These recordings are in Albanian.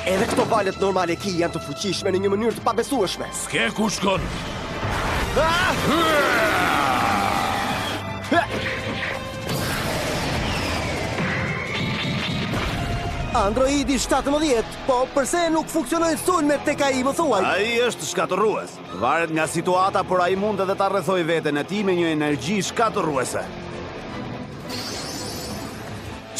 Edhe këto valet normale ki janë të fuqishme në një mënyrë të pabesueshme. S'ke ku shkon. Androidi 17, po përse nuk funksionojnë sulmet tek ai, më thuaj? Ai është shkatërrues. Varet nga situata, por ai mund edhe ta rrethoj veten e tij me një energji shkatërruese.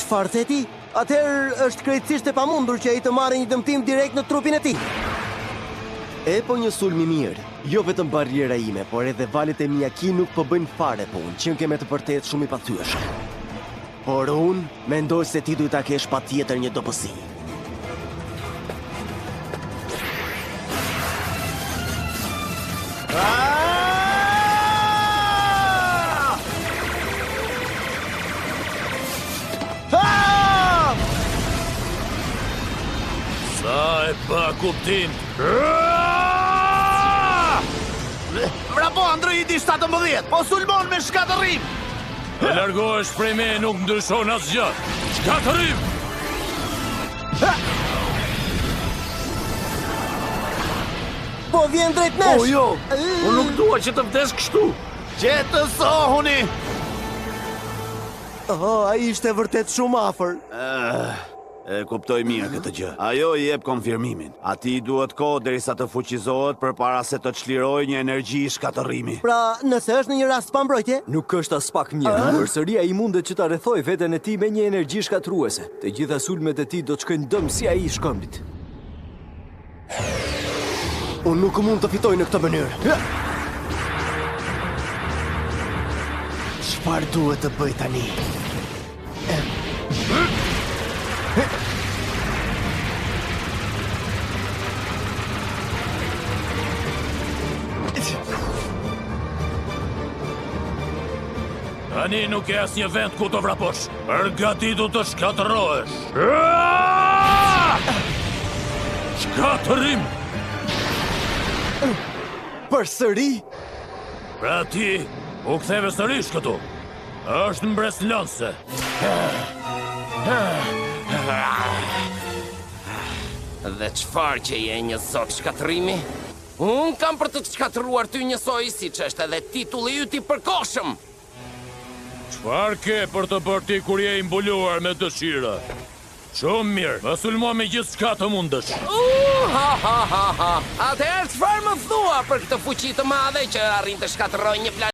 Çfarë the ti? Atëherë është krejtësisht e pamundur që ai të marrë një dëmtim direkt në trupin e tij. E po një sulm i mirë. Jo vetëm barriera ime, por edhe valet e mia ki nuk po bëjnë fare punë, që ke me të vërtetë shumë i pathyeshëm. Por unë mendoj se ti duhet ta kesh patjetër një dobësi. Sa e pa kuptim. Bravo, Androidi 17, po sulmon me shkatërrim! Të largohesh prej me nuk ndryshon asgjë. Shkatërim! Po vjen drejt nesh! O jo, unë nuk dua që të vdes kështu. Gjetësohuni! Ai ishte vërtet shumë afër. E kuptoj mirë këtë gjë. Ajo I jep konfirmimin. Ati duhet kohë derisa të fuqizohet përpara se të çlirojë një energji shkatërrimi. Pra, nëse është në një rast pambrojtje, Nuk është as pak mirë. Përsëri ai mundet që ta rrethojë veten e tij me një energji shkatruese. Të gjitha sulmet e tij do të shkojnë dëm si ai I shkëmbit. unë nuk mund të fitoj në këtë mënyrë. Çfarë duhet të bëj tani? Tani nuk e asnjë vend ku të vraposh. Përgatitu të shkatërohesh. Shkatërim! Përsëri? Pra ti u ktheve sërish këtu. Është mbreslënse. Dhe çfarë që je një zot shkatërimi? Unë kam për të shkatëruar ty njësoj si që është edhe titulli yt I përkohshëm. Çfarë ke për të bërë ti kur je I mbuluar me dëshira? Shumë mirë, më sulmo me gjithçka të mundësh. Atëherë çfarë më thua për këtë fuqi të madhe që arrin të shkatërroj një plan